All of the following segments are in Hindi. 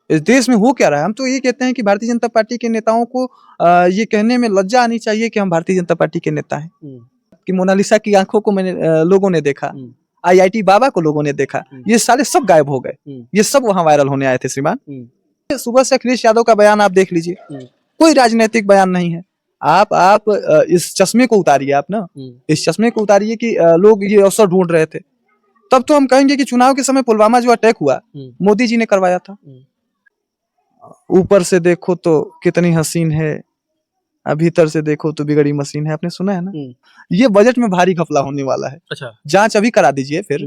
इस देश में हो क्या रहा है? हम तो ये कहते हैं कि भारतीय जनता पार्टी के नेताओं को ये कहने में लज्जा आनी चाहिए कि हम भारतीय जनता पार्टी के नेता हैं। कि मोनालिसा की आंखों को लोगों ने देखा, IIT बाबा को लोगों ने देखा, ये साले सब गायब हो गए। ये सब वहां वायरल होने आए थे श्रीमान। सुबह से अखिलेश यादव का बयान आप देख लीजिए, कोई राजनीतिक बयान नहीं है। आप इस चश्मे को उतारिए, आप ना इस चश्मे को उतारिए कि लोग ये अवसर ढूंढ रहे थे, तब तो हम कहेंगे कि चुनाव के समय पुलवामा जो अटैक हुआ मोदी जी ने करवाया था। ऊपर से देखो तो कितनी हसीन है, भीतर से देखो तो बिगड़ी मशीन है। आपने सुना है ना? ये बजट में भारी घपला होने वाला है। अच्छा, जांच अभी करा दीजिए फिर।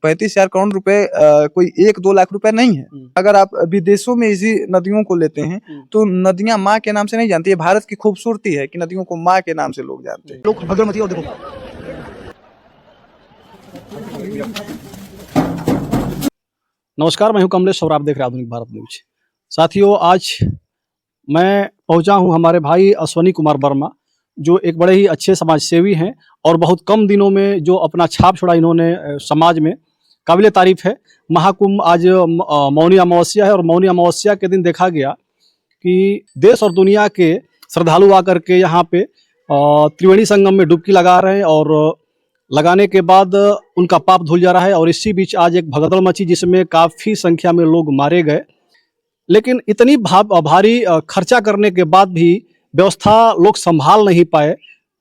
35,000 करोड़ रुपए कोई 1-2 लाख रुपए नहीं है। अगर आप विदेशों में इसी नदियों को लेते हैं तो नदियां माँ के नाम से नहीं जानती है। भारत की खूबसूरती है कि नदियों को माँ के नाम से लोग जानते हैं। लोग अगरबत्ती और देखो। नमस्कार, मैं हूं कमलेश और आप देख रहे हैं आधुनिक भारत न्यूज। साथियों, आज मैं पहुंचा हूं हमारे भाई अश्वनी कुमार वर्मा, जो एक बड़े ही अच्छे समाज सेवी हैं और बहुत कम दिनों में जो अपना छाप छोड़ा इन्होंने समाज में, काबिले तारीफ है। महाकुंभ आज मौनी अमावस्या है और मौनी अमावस्या के दिन देखा गया कि देश और दुनिया के श्रद्धालु आकर के यहाँ पे त्रिवेणी संगम में डुबकी लगा रहे हैं और लगाने के बाद उनका पाप धुल जा रहा है। और इसी बीच आज एक भगदड़ मची जिसमें काफ़ी संख्या में लोग मारे गए। लेकिन इतनी भारी खर्चा करने के बाद भी व्यवस्था लोग संभाल नहीं पाए।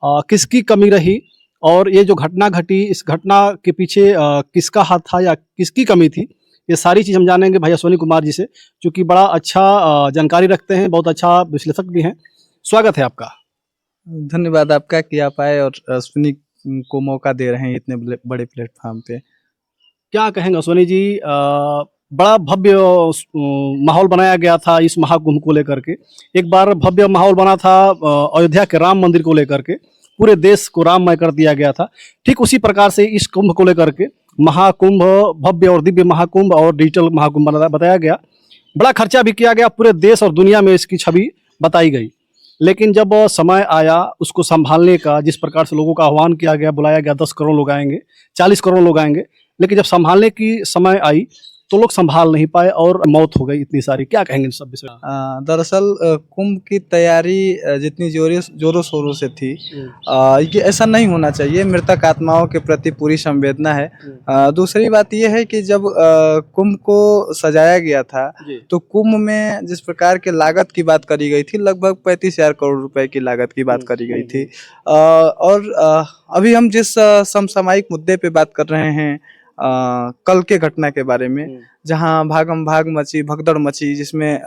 किसकी कमी रही और ये जो घटना घटी, इस घटना के पीछे किसका हाथ था या किसकी कमी थी, ये सारी चीज़ हम जानेंगे भाई अश्वनी कुमार जी से, क्योंकि बड़ा अच्छा जानकारी रखते हैं, बहुत अच्छा विश्लेषक भी हैं। स्वागत है आपका। धन्यवाद आपका कि आप आए और अश्विनी को मौका दे रहे हैं इतने बड़े प्लेटफॉर्म पे। क्या कहेंगे अश्वनी जी? बड़ा भव्य माहौल बनाया गया था इस महाकुंभ को लेकर के। एक बार भव्य माहौल बना था अयोध्या के राम मंदिर को लेकर के, पूरे देश को राममय कर दिया गया था। ठीक उसी प्रकार से इस कुंभ को लेकर के महाकुंभ, भव्य और दिव्य महाकुंभ और डिजिटल महाकुंभ बताया गया। बड़ा खर्चा भी किया गया, पूरे देश और दुनिया में इसकी छवि बताई गई। लेकिन जब समय आया उसको संभालने का, जिस प्रकार से लोगों का आह्वान किया गया, बुलाया गया 10 करोड़ लोग आएंगे, 40 करोड़ लोग आएंगे, लेकिन जब संभालने की समय आई तो लोग संभाल नहीं पाए और मौत हो गई इतनी सारी। क्या कहेंगे इन सब विषय? दरअसल कुंभ की तैयारी जितनी जोरों शोरों से थी, ये ऐसा नहीं होना चाहिए। मृतक आत्माओं के प्रति पूरी संवेदना है। दूसरी बात यह है कि जब कुंभ को सजाया गया था तो कुंभ में जिस प्रकार के लागत की बात करी गई थी, लगभग 35,000 करोड़ रुपए की लागत की बात करी गई थी। और अभी हम जिस समसामयिक मुद्दे पे बात कर रहे हैं, कल के घटना के बारे में, जहां भागम भाग मची, भगदड़ मची, जिसमें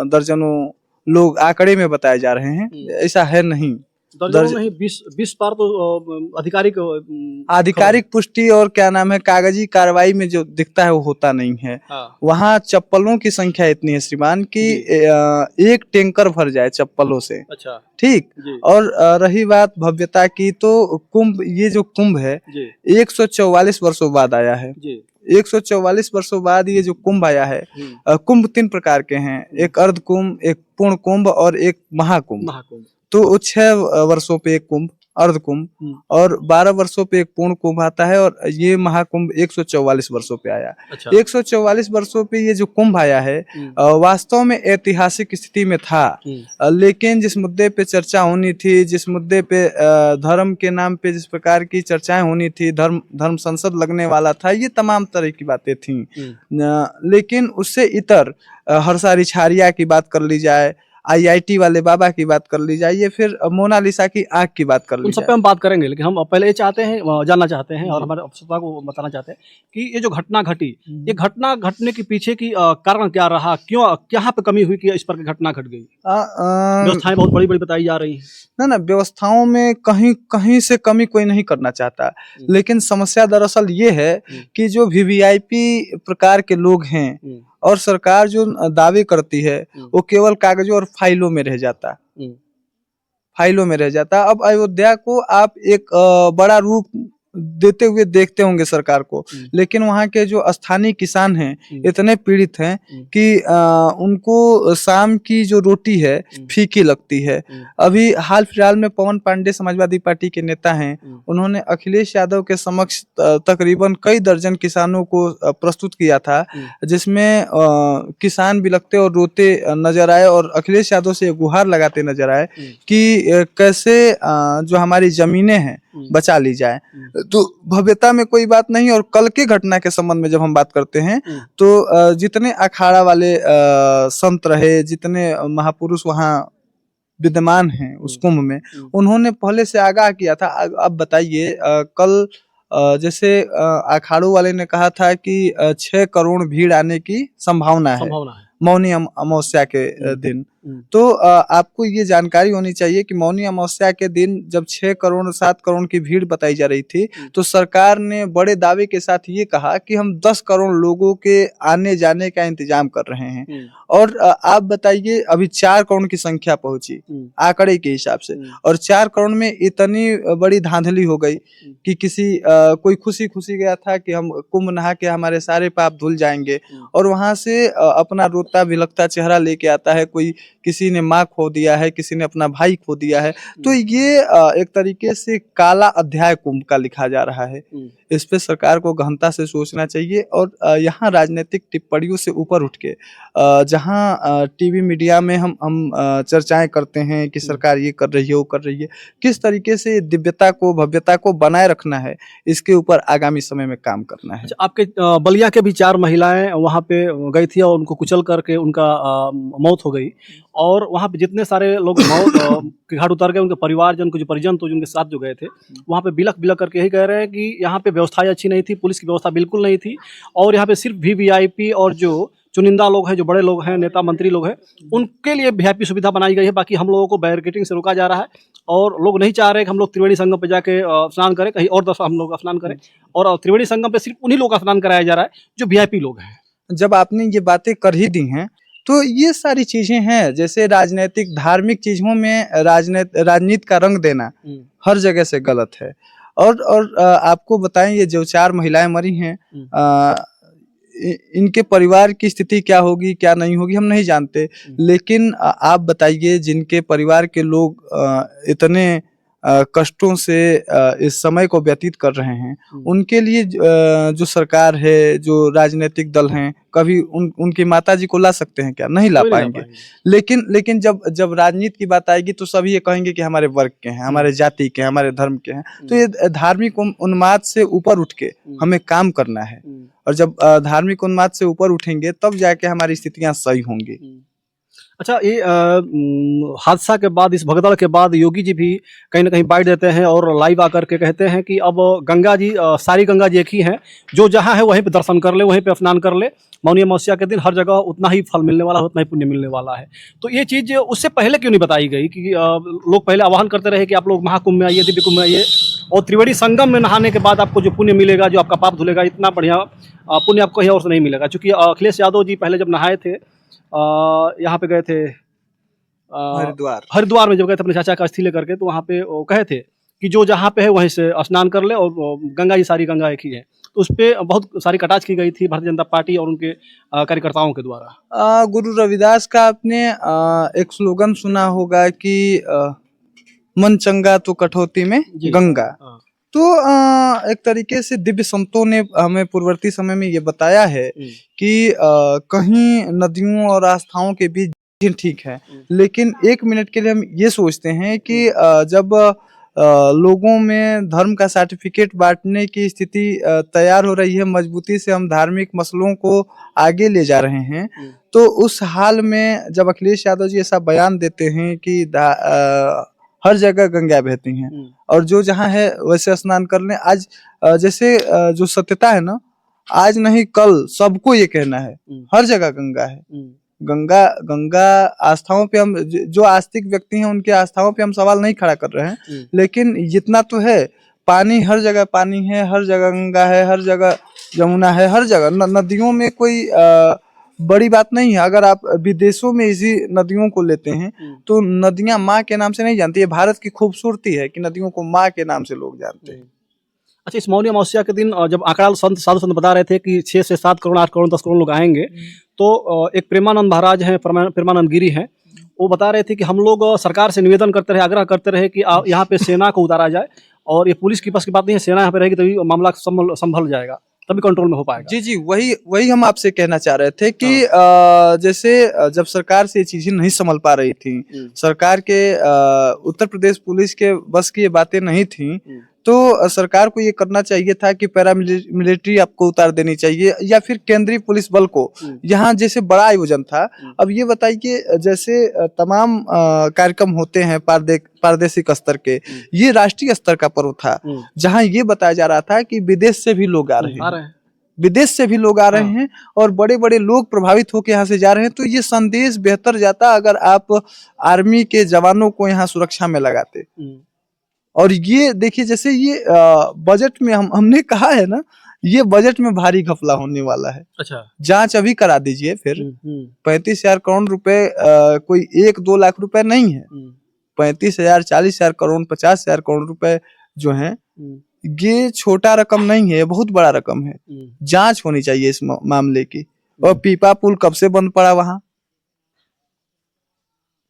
दर्जनों लोग आंकड़े में बताए जा रहे हैं, ऐसा है नहीं। नहीं, 20 बार तो आधिकारिक पुष्टि और क्या नाम है, कागजी कार्रवाई में जो दिखता है वो होता नहीं है। वहाँ चप्पलों की संख्या इतनी है श्रीमान कि एक टैंकर भर जाए चप्पलों से। अच्छा, ठीक। और रही बात भव्यता की, तो कुंभ, ये जो कुंभ है 144 वर्षों बाद आया है। 144 वर्षों बाद ये जो कुंभ आया है। कुंभ 3 प्रकार के हैं, एक अर्ध कुंभ, एक पूर्ण कुंभ और एक महाकुंभ। तो 6 वर्षों पे एक कुंभ, अर्ध कुंभ, और 12 वर्षों पे एक पूर्ण कुंभ आता है। और ये महाकुंभ 144 वर्षों पे आया। अच्छा। 144 वर्षों पे ये जो कुंभ आया है वास्तव में ऐतिहासिक स्थिति में था। लेकिन जिस मुद्दे पे चर्चा होनी थी, जिस मुद्दे पे धर्म के नाम पे जिस प्रकार की चर्चाएं होनी थी, धर्म संसद लगने वाला था, ये तमाम तरह की बातें थी। लेकिन उससे इतर हर्षा रिछारिया की बात कर ली जाए, IIT वाले बाबा की बात कर ली जाए, ये फिर मोनालिसा की आंख की बात कर ली जाए, उन सब पे हम बात करेंगे। लेकिन हम पहले जानना चाहते हैं और हमारे श्रोता को बताना चाहते हैं कि ये जो घटना घटी, ये घटना घटने के पीछे की कारण क्या रहा, क्यों, यहाँ पे कमी हुई कि इस पर घटना घट गई? व्यवस्थाएं बहुत बड़ी बड़ी बताई जा रही हैं। ना, व्यवस्थाओं में कहीं से कमी कोई नहीं करना चाहता, लेकिन समस्या दरअसल ये है कि जो VVIP प्रकार के लोग हैं और सरकार जो दावे करती है वो केवल कागजों और फाइलों में रह जाता, फाइलों में रह जाता। अब अयोध्या को आप एक बड़ा रूप देते हुए देखते होंगे सरकार को, लेकिन वहाँ के जो स्थानीय किसान हैं इतने पीड़ित हैं कि उनको शाम की जो रोटी है फीकी लगती है। अभी हाल फिलहाल में पवन पांडे समाजवादी पार्टी के नेता हैं, उन्होंने अखिलेश यादव के समक्ष तकरीबन कई दर्जन किसानों को प्रस्तुत किया था, जिसमें किसान बिलखते और रोते नजर आए और अखिलेश यादव से गुहार लगाते नजर आए कि कैसे जो हमारी जमीनें हैं बचा ली जाए। तो भव्यता में कोई बात नहीं। और कल के घटना के संबंध में जब हम बात करते हैं तो जितने अखाड़ा वाले संत रहे, जितने महापुरुष वहाँ विद्यमान हैं उस कुंभ में, उन्होंने पहले से आगाह किया था। अब बताइए, कल जैसे अखाड़ों वाले ने कहा था कि 6 करोड़ भीड़ आने की संभावना है मौनी अमावस्या के दिन। तो आपको ये जानकारी होनी चाहिए कि मौनी अमावस्या के दिन जब 6 करोड़ 7 करोड़ की भीड़ बताई जा रही थी, तो सरकार ने बड़े दावे के साथ ये कहा कि हम 10 करोड़ लोगों के आने जाने का इंतजाम कर रहे हैं। और आप बताइए, अभी 4 करोड़ की संख्या पहुंची आंकड़े के हिसाब से, और 4 करोड़ में इतनी बड़ी धांधली हो गई कि कोई खुशी खुशी गया था कि हम कुंभ नहा के हमारे सारे पाप धुल जाएंगे, और वहां से अपना रोता बिलखता चेहरा लेके आता है। कोई किसी ने माँ खो दिया है, किसी ने अपना भाई खो दिया है। तो ये एक तरीके से काला अध्याय कुंभ का लिखा जा रहा है। इस पे सरकार को गहनता से सोचना चाहिए। और यहाँ राजनीतिक टिप्पणियों से ऊपर उठ के जहाँ टीवी मीडिया में हम चर्चाएं करते हैं कि सरकार ये कर रही है, वो कर रही है, किस तरीके से दिव्यता को भव्यता को बनाए रखना है, इसके ऊपर आगामी समय में काम करना है। अच्छा, आपके बलिया के भी 4 महिलाएं वहाँ पे गई थी और उनको कुचल करके उनका मौत हो गई, और वहाँ पे जितने सारे लोग मौत के घाट उतर गए, उनके परिवारजन को जो परिजन तो जिनके साथ जो गए थे, वहाँ पे बिलख बिलख करके यही कह रहे हैं कि यहाँ पे व्यवस्था अच्छी नहीं थी, पुलिस की व्यवस्था बिल्कुल नहीं थी, और यहाँ पे सिर्फ वीवीआईपी और जो चुनिंदा लोग हैं, जो बड़े लोग हैं, नेता मंत्री लोग हैं, उनके लिए वीआईपी सुविधा बनाई गई है। बाकी हम लोगों को बैरिकेडिंग से रोका जा रहा है, और लोग नहीं चाह रहे कि हम लोग त्रिवेणी संगम पे जाके स्नान करें, कहीं और दफा हम लोग स्नान करें, और त्रिवेणी संगम पे सिर्फ उन्हीं लोग का स्नान कराया जा रहा है जो वीआईपी लोग हैं। जब आपने ये बातें कर ही दी हैं, तो ये सारी चीजें हैं, जैसे राजनीतिक धार्मिक चीजों में राजनीति का रंग देना हर जगह से गलत है। और आपको बताएं, ये जो 4 महिलाएं मरी हैं, इनके परिवार की स्थिति क्या होगी क्या नहीं होगी हम नहीं जानते, लेकिन आप बताइए, जिनके परिवार के लोग इतने कष्टों से इस समय को व्यतीत कर रहे हैं, उनके लिए जो सरकार है, जो राजनीतिक दल हैं, कभी उनकी माताजी को ला सकते हैं क्या? नहीं ला पाएंगे। लेकिन जब राजनीति की बात आएगी तो सभी ये कहेंगे कि हमारे वर्ग के हैं, हमारे जाति के हैं, हमारे धर्म के हैं। तो ये धार्मिक उन्माद से ऊपर उठ के हमें काम करना है, और जब धार्मिक उन्माद से ऊपर उठेंगे तब जाके हमारी स्थितियां सही होंगी। अच्छा, ये हादसा के बाद, इस भगदड़ के बाद योगी जी भी कहीं ना कहीं बाइट देते हैं और लाइव आकर के कहते हैं कि अब गंगा जी, सारी गंगा जी एक ही हैं, जो जहाँ है वहीं पे दर्शन कर ले, वहीं पे स्नान कर ले। मौनी अमावस्या के दिन हर जगह उतना ही फल मिलने वाला है, उतना ही पुण्य मिलने वाला है। तो ये चीज़ उससे पहले क्यों नहीं बताई गई कि लोग पहले आह्वान करते रहे कि आप लोग महाकुंभ में आइए, दिव्य कुंभ में आइए, और त्रिवेणी संगम में नहाने के बाद आपको जो पुण्य मिलेगा, जो आपका पाप धुलेगा, इतना बढ़िया पुण्य आपको कहीं और से नहीं मिलेगा। चूँकि अखिलेश यादव जी पहले जब नहाए थे, यहाँ पे गए थे हरिद्वार में जब गए थे अपने चाचा का अस्थि लेकर के, तो वहाँ पे वो कहे थे कि जो जहाँ पे है वहीं से स्नान कर ले, और गंगा जी, सारी गंगा एक ही है। तो उस पर बहुत सारी कटाक्ष की गई थी भारतीय जनता पार्टी और उनके कार्यकर्ताओं के द्वारा। गुरु रविदास का आपने एक स्लोगन सुना होगा कि मन चंगा तो कठौती में गंगा। तो एक तरीके से दिव्य संतों ने हमें पूर्ववर्ती समय में ये बताया है कि कहीं नदियों और आस्थाओं के बीच ठीक है, लेकिन 1 मिनट के लिए हम ये सोचते हैं कि जब लोगों में धर्म का सर्टिफिकेट बांटने की स्थिति तैयार हो रही है, मजबूती से हम धार्मिक मसलों को आगे ले जा रहे हैं, तो उस हाल में जब अखिलेश यादव जी ऐसा बयान देते हैं कि हर जगह गंगा बहती हैं और जो जहाँ है वैसे स्नान कर लें, आज जैसे जो सत्यता है ना, आज नहीं कल सबको ये कहना है हर जगह गंगा है। गंगा आस्थाओं पे हम जो आस्तिक व्यक्ति हैं उनके आस्थाओं पे हम सवाल नहीं खड़ा कर रहे हैं, लेकिन जितना तो है, पानी हर जगह पानी है, हर जगह गंगा है, हर जगह यमुना है, हर जगह नदियों में कोई बड़ी बात नहीं है। अगर आप विदेशों में इसी नदियों को लेते हैं तो नदियां माँ के नाम से नहीं जानती है। भारत की खूबसूरती है कि नदियों को माँ के नाम से लोग जानते हैं। अच्छा, इस मौनी अमावस्या के दिन जब आंकड़ा साधु संत बता रहे थे कि 6 से 7 करोड़, 8 करोड़, 10 करोड़ लोग आएंगे, तो एक प्रेमानंद महाराज हैं, प्रेमानंद गिरी हैं, वो बता रहे थे कि हम लोग सरकार से निवेदन करते रहे, आग्रह करते रहे कि यहाँ पे सेना को उतारा जाए, और ये पुलिस की बस की बात नहीं है, सेना यहाँ पे रहेगी तभी मामला संभल जाएगा, तभी कंट्रोल में हो पाएगा। जी जी, वही हम आपसे कहना चाह रहे थे कि जैसे जब सरकार से ये चीजें नहीं संभल पा रही थी, सरकार के उत्तर प्रदेश पुलिस के बस की ये बातें नहीं थी, तो सरकार को ये करना चाहिए था कि पैरामिलिट्री आपको उतार देनी चाहिए, या फिर केंद्रीय पुलिस बल को, यहाँ जैसे बड़ा आयोजन था। अब ये बताइए, जैसे तमाम कार्यक्रम होते हैं प्रादेशिक स्तर के, ये राष्ट्रीय स्तर का पर्व था, जहाँ ये बताया जा रहा था कि विदेश से भी लोग आ रहे हैं, विदेश से भी लोग आ रहे हैं, और बड़े बड़े लोग प्रभावित होकर यहाँ से जा रहे हैं। तो ये संदेश बेहतर जाता अगर आप आर्मी के जवानों को यहाँ सुरक्षा में लगाते। और ये देखिए, जैसे ये बजट में हमने कहा है ना, ये बजट में भारी घपला होने वाला है। अच्छा, जांच अभी करा दीजिए फिर। 35,000 करोड़ रुपए कोई 1-2 लाख रुपए नहीं है। 35,000, 40,000 करोड़, 50,000 करोड़ रुपए जो है, ये छोटा रकम नहीं है, बहुत बड़ा रकम है। जांच होनी चाहिए इस मामले की। और पीपा पुल कब से बंद पड़ा वहां,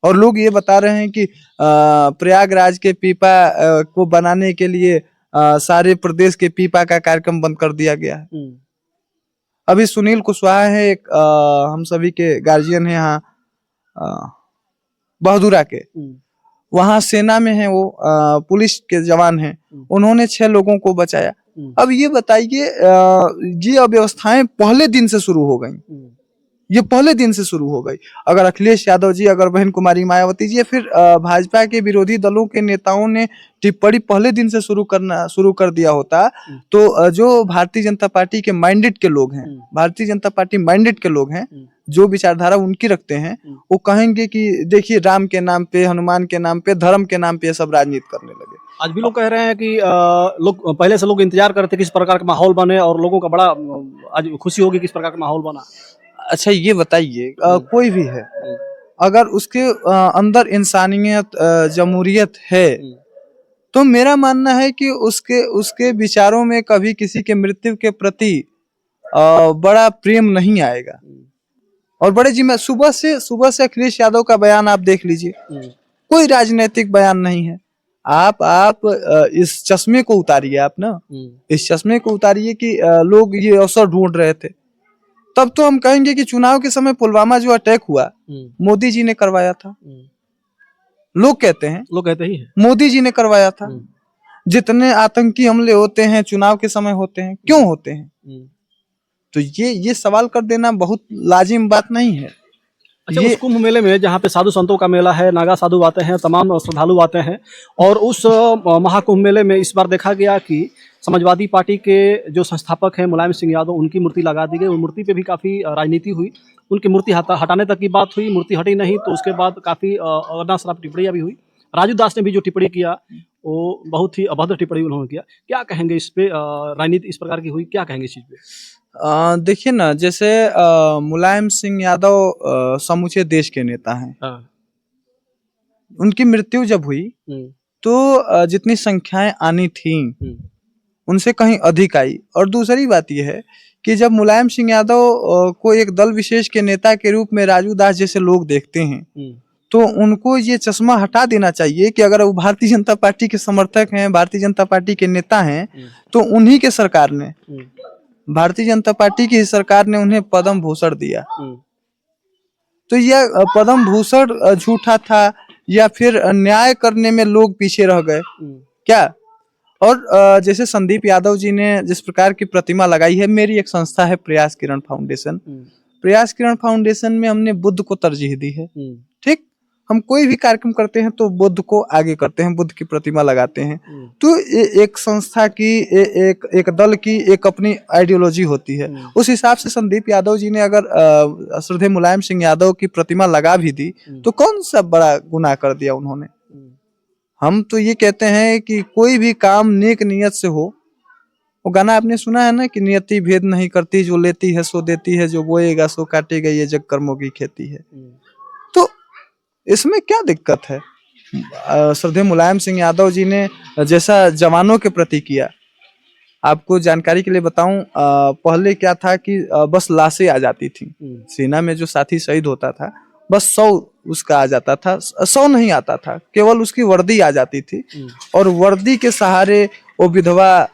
और लोग ये बता रहे हैं कि प्रयागराज के पीपा को बनाने के लिए सारे प्रदेश के पीपा का कार्यक्रम बंद कर दिया गया है। अभी सुनील कुशवाहा है, एक हम सभी के गार्जियन है यहाँ बहादुरा के, वहां सेना में है, वो पुलिस के जवान हैं, उन्होंने 6 लोगों को बचाया। अब ये बताइए, ये अव्यवस्थाएं पहले दिन से शुरू हो गई, ये पहले दिन से शुरू हो गई। अगर अखिलेश यादव जी, अगर बहन कुमारी मायावती जी, या फिर भाजपा के विरोधी दलों के नेताओं ने टिप्पणी पहले दिन से शुरू कर दिया होता, तो जो भारतीय जनता पार्टी के माइंडेड के लोग हैं, भारतीय जनता पार्टी माइंडेड के लोग हैं, जो विचारधारा उनकी रखते हैं, वो कहेंगे कि देखिए, राम के नाम पे, हनुमान के नाम पे, धर्म के नाम पे ये सब राजनीति करने लगे। आज भी लोग कह रहे हैं कि लोग पहले से लोग इंतजार कर रहे थे किस प्रकार का माहौल बने, और लोगों का बड़ा आज खुशी होगी किस प्रकार का माहौल बना। अच्छा, ये बताइए, कोई भी है, अगर उसके अंदर इंसानियत, जमहूरियत है, तो मेरा मानना है कि उसके विचारों में कभी किसी के मृत्यु के प्रति बड़ा प्रेम नहीं आएगा। और बड़े सुबह से अखिलेश यादव का बयान आप देख लीजिए, कोई राजनीतिक बयान नहीं है। आप इस चश्मे को उतारिए, आप ना इस चश्मे को उतारिए कि लोग ये अवसर ढूंढ रहे थे, तब तो हम कहेंगे कि चुनाव के समय पुलवामा जो अटैक हुआ, मोदी जी ने करवाया था। लोग कहते ही है मोदी जी ने करवाया था। जितने आतंकी हमले होते हैं चुनाव के समय होते हैं, क्यों होते हैं? तो ये सवाल कर देना बहुत लाजिम बात नहीं है। अच्छा, उस कुंभ मेले में जहाँ पे साधु संतों का मेला है, नागा साधु आते हैं, तमाम श्रद्धालु आते हैं, और उस महाकुंभ मेले में इस बार देखा गया कि समाजवादी पार्टी के जो संस्थापक हैं मुलायम सिंह यादव, उनकी मूर्ति लगा दी गई। उन मूर्ति पे भी काफ़ी राजनीति हुई, उनकी मूर्ति हटाने तक की बात हुई, मूर्ति हटी नहीं, तो उसके बाद काफ़ी अनासराफ टिप्पणियाँ भी हुई। राजू दास ने भी जो टिप्पणी किया, वो बहुत ही अभद्र टिप्पणी उन्होंने किया। क्या कहेंगे इस पे? राजनीति इस प्रकार की हुई, क्या कहेंगे इस चीज़ पे? देखिए ना, जैसे मुलायम सिंह यादव समूचे देश के नेता हैं। उनकी मृत्यु जब हुई तो जितनी संख्याएं आनी थीं उनसे कहीं अधिक आई। और दूसरी बात यह है कि जब मुलायम सिंह यादव को एक दल विशेष के नेता के रूप में राजू दास जैसे लोग देखते हैं, तो उनको ये चश्मा हटा देना चाहिए कि अगर वो भारतीय जनता पार्टी के समर्थक हैं, भारतीय जनता पार्टी के नेता हैं, तो उन्हीं के सरकार ने, भारतीय जनता पार्टी की सरकार ने उन्हें पद्म भूषण दिया। तो यह पद्म भूषण झूठा था या फिर न्याय करने में लोग पीछे रह गए क्या? और जैसे संदीप यादव जी ने जिस प्रकार की प्रतिमा लगाई है, मेरी एक संस्था है प्रयास किरण फाउंडेशन। प्रयास किरण फाउंडेशन में हमने बुद्ध को तरजीह दी है। ठीक, हम कोई भी कार्यक्रम करते हैं तो बुद्ध को आगे करते हैं, बुद्ध की प्रतिमा लगाते हैं। तो एक संस्था की, एक दल की एक अपनी आइडियोलॉजी होती है। उस हिसाब से संदीप यादव जी ने अगर श्रद्धेय मुलायम सिंह यादव की प्रतिमा लगा भी दी तो कौन सा बड़ा गुनाह कर दिया उन्होंने? हम तो ये कहते हैं कि कोई भी काम नेक नियत से हो। वो गाना आपने सुना है ना कि नियति भेद नहीं करती, जो लेती है सो देती है, जो बोएगा सो काटेगा, ये जग कर्मों की खेती है। तो इसमें क्या दिक्कत है? श्रद्धेय मुलायम सिंह यादव जी ने जैसा जवानों के प्रति किया, आपको जानकारी के लिए बताऊं, पहले क्या था कि बस लाशें आ जाती थी सेना में, जो साथी शहीद होता था बस 100 उसका आ जाता था, 100 नहीं आता था, केवल उसकी वर्दी आ जाती थी और वर्दी के सहारे वो विधवा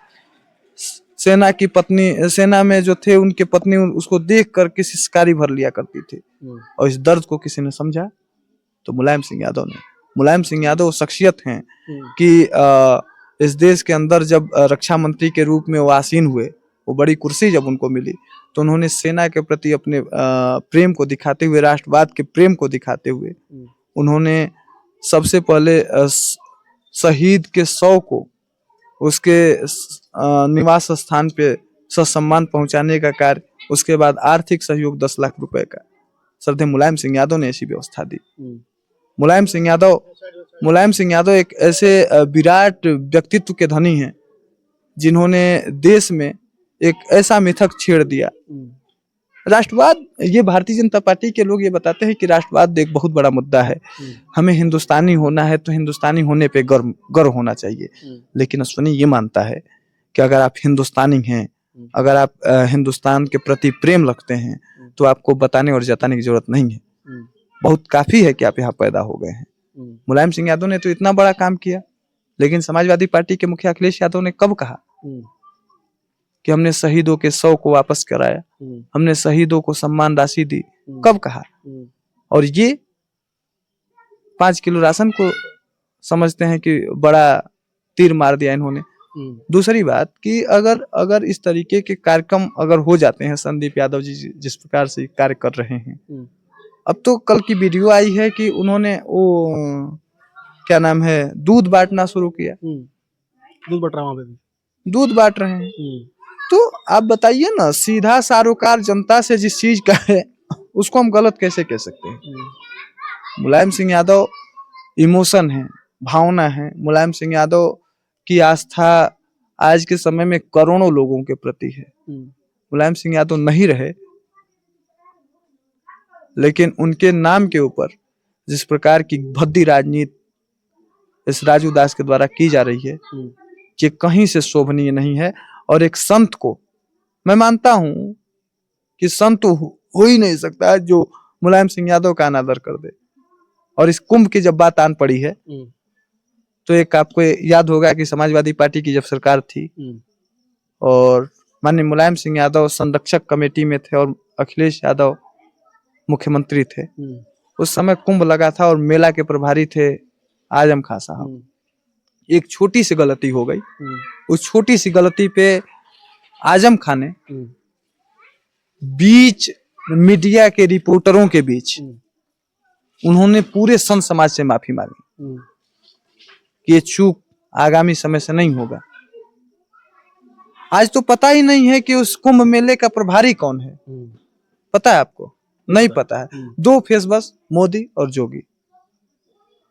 सेना की पत्नी, सेना में जो थे उनके पत्नी उसको देख कर किसी शिकारी भर लिया करती थी। और इस दर्द को किसी ने समझा तो मुलायम सिंह यादव ने। मुलायम सिंह यादव शख्सियत हैं कि इस देश के अंदर जब रक्षा मंत्री के रूप में वो आसीन हुए, वो बड़ी कुर्सी जब उनको मिली तो उन्होंने सेना के प्रति अपने प्रेम को दिखाते हुए, राष्ट्रवाद के प्रेम को दिखाते हुए उन्होंने सबसे पहले शहीद के शव को उसके निवास स्थान पे ससम्मान पहुंचाने का कार्य, उसके बाद आर्थिक सहयोग 10 लाख रुपए का, श्रद्धेय मुलायम सिंह यादव ने ऐसी व्यवस्था दी। मुलायम सिंह यादव एक ऐसे विराट व्यक्तित्व के धनी हैं जिन्होंने देश में एक ऐसा मिथक छेड़ दिया। राष्ट्रवाद, ये भारतीय जनता पार्टी के लोग ये बताते हैं कि राष्ट्रवाद एक बहुत बड़ा मुद्दा है, हमें हिंदुस्तानी होना है तो हिंदुस्तानी होने पे गर्व होना चाहिए। लेकिन अश्वनी ये मानता है कि अगर आप हिंदुस्तानी हैं, अगर आप हिंदुस्तान के प्रति प्रेम रखते हैं तो आपको बताने और जताने की जरूरत नहीं है, बहुत काफी है कि आप यहाँ पैदा हो गए हैं। मुलायम सिंह यादव ने तो इतना बड़ा काम किया, लेकिन समाजवादी पार्टी के मुखिया अखिलेश यादव ने कब कहा कि हमने शहीदों के शव को वापस कराया, हमने शहीदों को सम्मान राशि दी, कब कहा? और ये 5 किलो राशन को समझते हैं कि बड़ा तीर मार दिया इन्होंने। दूसरी बात कि अगर इस तरीके के कार्यक्रम अगर हो जाते हैं, संदीप यादव जी जिस प्रकार से कार्य कर रहे हैं, अब तो कल की वीडियो आई है कि उन्होंने वो क्या नाम है, दूध बांटना शुरू किया, दूध बट रहा वहां पे, दूध बांट रहे हैं। तो आप बताइए ना, सीधा सारोकार जनता से जिस चीज का है उसको हम गलत कैसे कह सकते हैं? मुलायम सिंह यादव इमोशन है, भावना है। मुलायम सिंह यादव की आस्था आज के समय में करोड़ों लोगों के प्रति है। मुलायम सिंह यादव नहीं रहे, लेकिन उनके नाम के ऊपर जिस प्रकार की भद्दी राजनीति इस राजू दास के द्वारा की जा रही है, ये कहीं से शोभनीय नहीं है। और एक संत को मैं मानता हूं कि संत हो ही नहीं सकता जो मुलायम सिंह यादव का अनादर कर दे। और इस कुंभ की जब बात आन पड़ी है तो एक आपको याद होगा कि समाजवादी पार्टी की जब सरकार थी और माननीय मुलायम सिंह यादव संरक्षक कमेटी में थे और अखिलेश यादव मुख्यमंत्री थे, उस समय कुंभ लगा था और मेला के प्रभारी थे आजम खां साहब। एक छोटी सी गलती हो गई, उस छोटी सी गलती पे आजम खान ने बीच मीडिया के रिपोर्टरों के बीच उन्होंने पूरे संत समाज से माफी मांगी कि ये चूक आगामी समय से नहीं होगा। आज तो पता ही नहीं है कि उस कुंभ मेले का प्रभारी कौन है, पता है आपको? नहीं पता है। 2 फेस बस, मोदी और जोगी।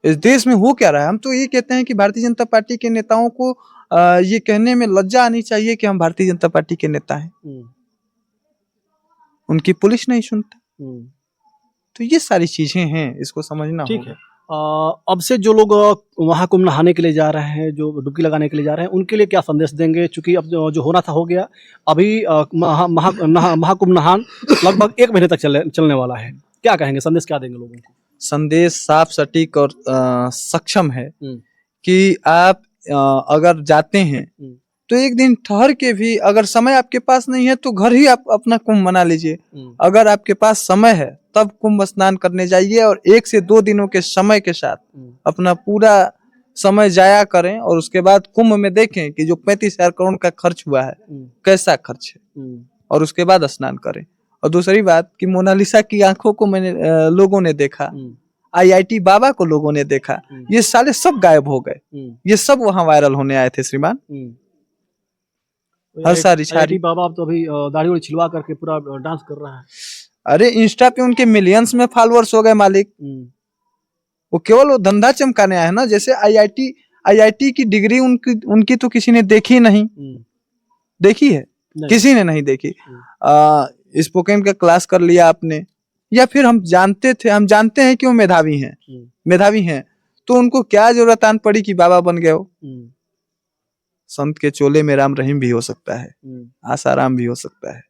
इस देश में हो क्या रहा है? हम तो ये कहते हैं कि भारतीय जनता पार्टी के नेताओं को ये कहने में लज्जा आनी चाहिए कि हम भारतीय जनता पार्टी के नेता हैं। उनकी पुलिस नहीं सुनता। तो ये सारी चीजें हैं, इसको समझना ठीक है। अब से जो लोग वहां कुंभ नहाने के लिए जा रहे हैं, जो डुबकी लगाने के लिए जा रहे हैं, उनके लिए क्या संदेश देंगे? चूंकि अब जो होना था हो गया, अभी महाकुंभ नहान लगभग 1 महीने तक चलने वाला है, क्या कहेंगे, संदेश क्या देंगे लोगों को? संदेश साफ, सटीक और सक्षम है कि आप अगर जाते हैं तो एक दिन ठहर के भी, अगर समय आपके पास नहीं है तो घर ही आप अपना कुंभ मना लीजिए। अगर आपके पास समय है तब कुंभ स्नान करने जाइए और 1 से 2 दिनों के समय के साथ अपना पूरा समय जाया करें और उसके बाद कुंभ में देखें कि जो 35,000 करोड़ का खर्च हुआ है कैसा खर्च है, और उसके बाद स्नान करें। और दूसरी बात कि मोनालिसा की आंखों को लोगों ने देखा, IIT बाबा को लोगों ने देखा, ये साले सब गायब हो गए। ये सब वहां वायरल होने आए थे श्रीमान। हर सारी IIT बाबा अब तो अभी दाढ़ी वाड़ी छिलवा करके पूरा डांस कर रहा है। अरे इंस्टा पे उनके मिलियंस में फॉलोअर्स हो गए मालिक। वो केवल वो धंधा चमकाने आए हैं ना। जैसे IIT की डिग्री उनकी तो किसी ने देखी नहीं, देखी है? किसी ने नहीं देखी। स्पोकन का क्लास कर लिया आपने, या फिर हम जानते हैं कि वो मेधावी हैं तो उनको क्या जरूरत आन पड़ी कि बाबा बन गए हो? संत के चोले में राम रहीम भी हो सकता है, आसाराम भी हो सकता है।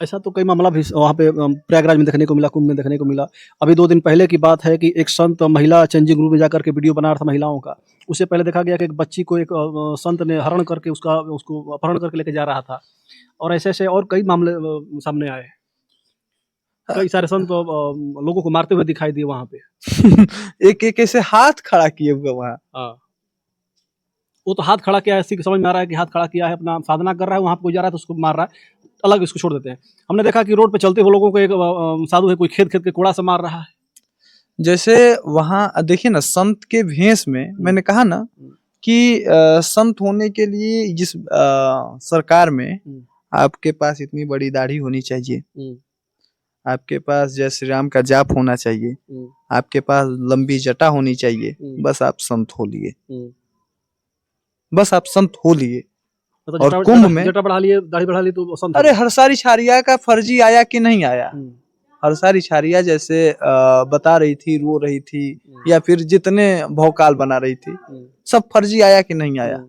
ऐसा तो कई मामला भी वहाँ पे प्रयागराज में देखने को मिला, कुंभ में देखने को मिला। अभी 2 दिन पहले की बात है कि एक संत महिला चेंजिंग रूम में जाकर के वीडियो बना रहा था महिलाओं का। उससे पहले देखा गया कि एक बच्ची को एक संत ने हरण करके उसको अपहरण करके लेके जा रहा था। और ऐसे और कई मामले सामने आए। कई सारे संत लोगों को मारते हुए दिखाई दिए वहाँ पे। एक ऐसे हाथ खड़ा किए हुए वहाँ। हाँ, वो तो हाथ खड़ा किया है, इसी को समझ में आ रहा है कि हाथ खड़ा किया है, अपना साधना कर रहा है, वहाँ पे कोई जा रहा है तो उसको मार रहा है, अलग इसको छोड़ देते हैं। हमने देखा कि रोड पे चलते हुए लोगों को एक साधु है, कोई खेत के कूड़ा से मार रहा है। जैसे वहाँ देखिए ना, संत के भेष में मैंने कहा ना कि संत होने के लिए जिस सरकार में आपके पास इतनी बड़ी दाढ़ी होनी चाहिए, आपके पास जय श्री राम का जाप होना चाहिए, आपके पास लंबी जटा होनी चाहिए, बस आप संत हो लिए, बस आप संत हो लिए। और कुंभ में जटा बढ़ा लिए, दाढ़ी बढ़ा ली तो संत। अरे हरसारी छारिया का फर्जी आया कि नहीं आया? हरसारी छारिया जैसे बता रही थी, रो रही थी, या फिर जितने भौकाल बना रही थी, सब फर्जी आया कि नहीं आया?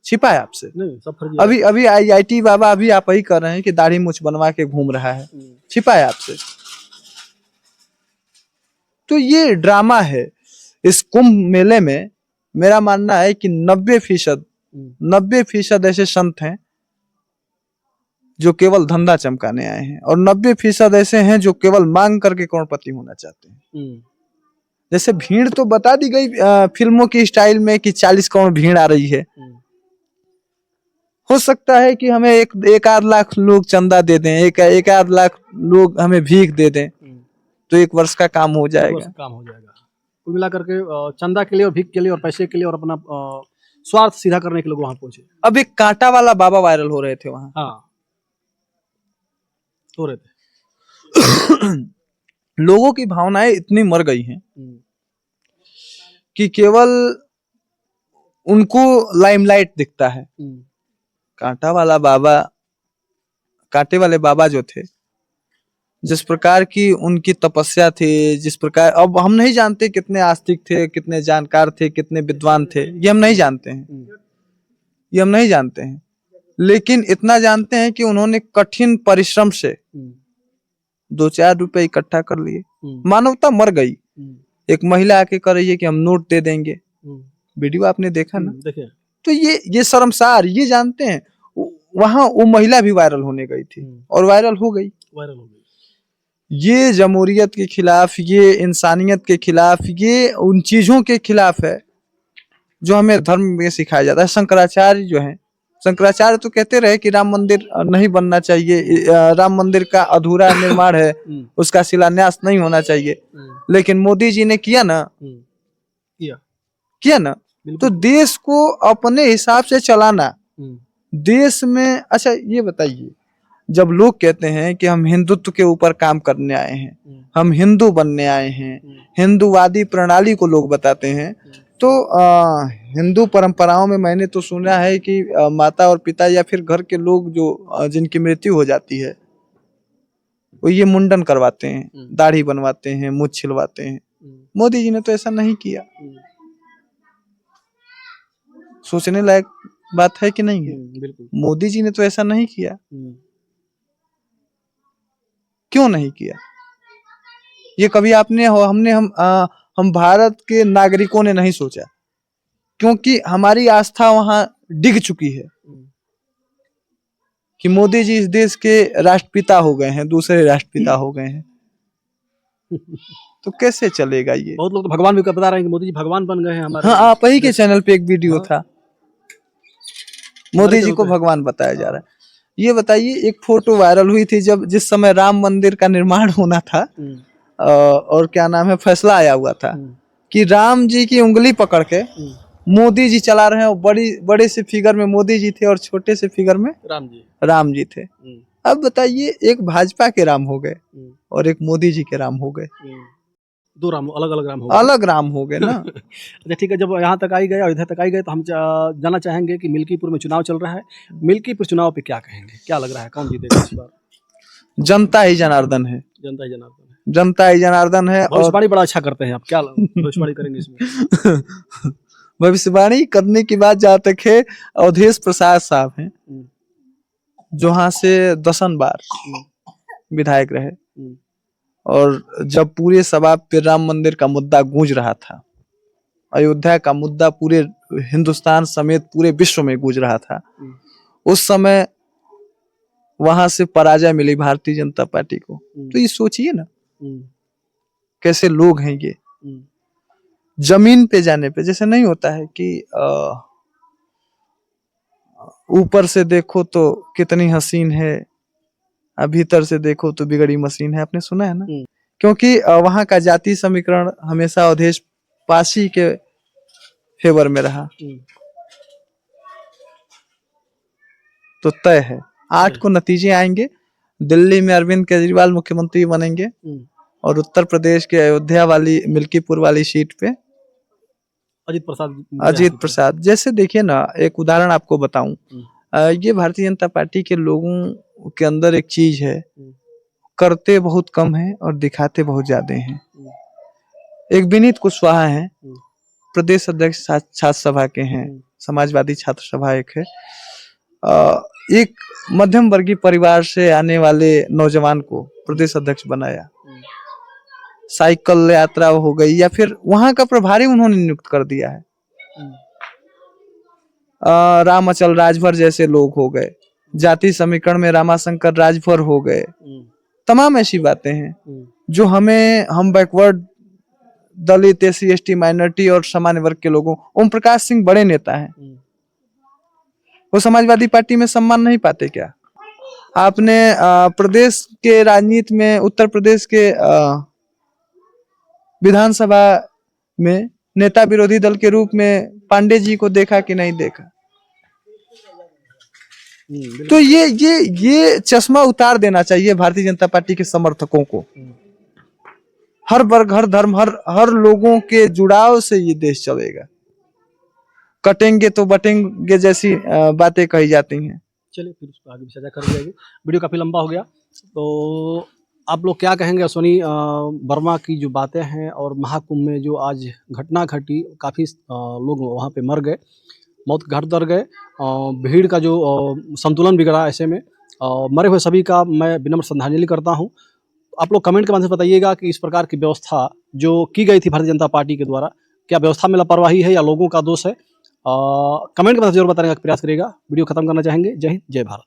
छिपा है आपसे? नहीं, सब फर्जी। अभी IIT बाबा अभी आप ही कर रहे हैं कि दाढ़ी मूछ बनवा के घूम रहा है, छिपा है आपसे? तो ये ड्रामा है। इस कुंभ मेले में मेरा मानना है कि 90% ऐसे संत हैं जो केवल धंधा चमकाने आए हैं, और 90% ऐसे हैं जो केवल मांग करके करोड़पति होना चाहते हैं। जैसे भीड़ तो बता दी गई फिल्मों की स्टाइल में कि 40 करोड़ भीड़ आ रही है। हो सकता है कि हमें एक आध लाख लोग चंदा दे दें, एक आध लाख लोग हमें भीख दे दें, तो 1 वर्ष का काम हो जाएगा। कुल मिला करके चंदा के लिए और भीख के लिए और पैसे के लिए और अपना स्वार्थ सीधा करने के लिए वहां पहुंचे। अब एक कांटा वाला बाबा वायरल हो रहे थे वहां। हाँ, हो रहे थे। लोगों की भावनाएं इतनी मर गई हैं कि केवल उनको लाइमलाइट दिखता है। कांटा वाला बाबा, कांटे वाले बाबा जो थे, जिस प्रकार की उनकी तपस्या थी, जिस प्रकार, अब हम नहीं जानते कितने आस्तिक थे, कितने जानकार थे, कितने विद्वान थे, ये हम नहीं जानते हैं, ये हम नहीं जानते हैं। लेकिन इतना जानते हैं कि उन्होंने कठिन परिश्रम से 2-4 रुपए इकट्ठा कर लिए। मानवता मर गई। एक महिला आके कर रही है कि हम नोट दे देंगे। वीडियो आपने देखा ना? देखिए। तो ये शर्मसार, ये जानते हैं। वहां वो महिला भी वायरल होने गई थी और वायरल हो गई। ये जमहूरियत के खिलाफ, ये इंसानियत के खिलाफ, ये उन चीजों के खिलाफ है जो हमें धर्म में सिखाया जाता है। शंकराचार्य जो है, शंकराचार्य तो कहते रहे कि राम मंदिर नहीं बनना चाहिए, राम मंदिर का अधूरा निर्माण है, उसका शिलान्यास नहीं होना चाहिए। लेकिन मोदी जी ने किया ना, किया ना। तो देश को अपने हिसाब से चलाना, देश में। अच्छा ये बताइए, जब लोग कहते हैं कि हम हिंदुत्व के ऊपर काम करने आए हैं, हम हिंदू बनने आए हैं, हिंदूवादी प्रणाली को लोग बताते हैं, तो हिंदू परंपराओं में मैंने तो सुना है कि माता और पिता या फिर घर के लोग जो जिनकी मृत्यु हो जाती है, वो ये मुंडन करवाते हैं, दाढ़ी बनवाते हैं, मूंछ छिलवाते हैं। मोदी जी ने तो ऐसा नहीं किया। सोचने लायक बात है कि नहीं है? बिल्कुल। मोदी जी ने तो ऐसा नहीं किया। क्यों नहीं किया? ये कभी हम भारत के नागरिकों ने नहीं सोचा, क्योंकि हमारी आस्था वहां डिग चुकी है कि मोदी जी इस देश के राष्ट्रपिता हो गए हैं, दूसरे राष्ट्रपिता हो गए हैं। तो कैसे चलेगा ये? बहुत लोग तो भगवान भी बता रहे हैं कि मोदी जी भगवान बन गए हैं हमारे। हाँ, आप ही के चैनल पे एक वीडियो था, मोदी जी को भगवान बताया जा रहा है। ये बताइए, एक फोटो वायरल हुई थी जिस समय राम मंदिर का निर्माण होना था, और क्या नाम है, फैसला आया हुआ था कि राम जी की उंगली पकड़ के मोदी जी चला रहे हैं। बड़े से फिगर में मोदी जी थे और छोटे से फिगर में राम जी थे। अब बताइए, एक भाजपा के राम हो गए और एक मोदी जी के राम हो गए। 2 राम, अलग राम हो गए ना। अच्छा ठीक है, जब यहाँ तक आई गए, अयोध्या तक आई गए, तो हम जानना चाहेंगे कि मिल्कीपुर में चुनाव चल रहा है। मिल्कीपुर चुनाव पे क्या कहेंगे, क्या लग रहा है, कौन जीतेगा इस बार? जनता ही जनार्दन है। जनता ही जनार्दन है। भविष्यवाणी बड़ा अच्छा करते हैं आप, क्या भविष्यवाणी करेंगे इसमें? भविष्यवाणी करने की बात जहाँ तक है, अवधेश प्रसाद साहब हैं, जो यहाँ से 10 बार विधायक रहे, और जब पूरे सभा पे राम मंदिर का मुद्दा गूंज रहा था, अयोध्या का मुद्दा पूरे हिंदुस्तान समेत पूरे विश्व में गूंज रहा था, उस समय वहां से पराजय मिली भारतीय जनता पार्टी को। तो ये सोचिए ना कैसे लोग हैं ये। जमीन पे जाने पे जैसे नहीं होता है कि ऊपर से देखो तो कितनी हसीन है, भीतर से देखो तो बिगड़ी मशीन है, आपने सुना है ना। क्योंकि वहां का जाति समीकरण हमेशा अवधेश पासी के फेवर में रहा। तो तय है 8 को नतीजे आएंगे। दिल्ली में अरविंद केजरीवाल मुख्यमंत्री बनेंगे, और उत्तर प्रदेश के अयोध्या वाली मिल्कीपुर वाली सीट पे अजीत प्रसाद। जैसे देखिए ना, एक उदाहरण आपको बताऊं, ये भारतीय जनता पार्टी के लोगों के अंदर एक चीज है, करते बहुत कम है और दिखाते बहुत ज्यादा हैं। एक विनीत कुशवाहा है, प्रदेश अध्यक्ष छात्र सभा के हैं, समाजवादी छात्र सभा एक है। एक मध्यम वर्गीय परिवार से आने वाले नौजवान को प्रदेश अध्यक्ष बनाया, साइकिल यात्रा हो गई, या फिर वहां का प्रभारी उन्होंने नियुक्त कर दिया है। राम अचल राजभर जैसे लोग हो गए, जाति समीकरण में रामाशंकर राजभर हो गए। तमाम ऐसी बातें हैं जो हम बैकवर्ड, दलित, एससी, एसटी, माइनॉरिटी और सामान्य वर्ग के लोगों, ओम प्रकाश सिंह बड़े नेता हैं, वो समाजवादी पार्टी में सम्मान नहीं पाते क्या? आपने प्रदेश के राजनीति में, उत्तर प्रदेश के विधानसभा में नेता विरोधी दल के रूप में पांडे जी को देखा कि नहीं देखा? तो ये चश्मा उतार देना चाहिए भारतीय जनता पार्टी के समर्थकों को। हर वर्ग, हर धर्म, हर लोगों के जुड़ाव से ये देश चलेगा। कटेंगे तो बटेंगे जैसी बातें कही जाती हैं। चलिए फिर उस पर आगे चर्चा कर जाएगी। वीडियो काफी लंबा हो गया, तो आप लोग क्या कहेंगे अश्वनी वर्मा की जो बातें हैं, और महाकुंभ में जो आज घटना घटी, काफ़ी लोग वहाँ पे मर गए, मौत के घाट उतर गए, भीड़ का जो संतुलन बिगड़ा, ऐसे में मरे हुए सभी का मैं विनम्र श्रद्धांजलि करता हूँ। आप लोग कमेंट के माध्यम से बताइएगा कि इस प्रकार की व्यवस्था जो की गई थी भारतीय जनता पार्टी के द्वारा, क्या व्यवस्था में लापरवाही है या लोगों का दोष है? कमेंट के माध्यम से जरूर बताने का प्रयास करिएगा। वीडियो खत्म करना चाहेंगे। जय हिंद, जय भारत।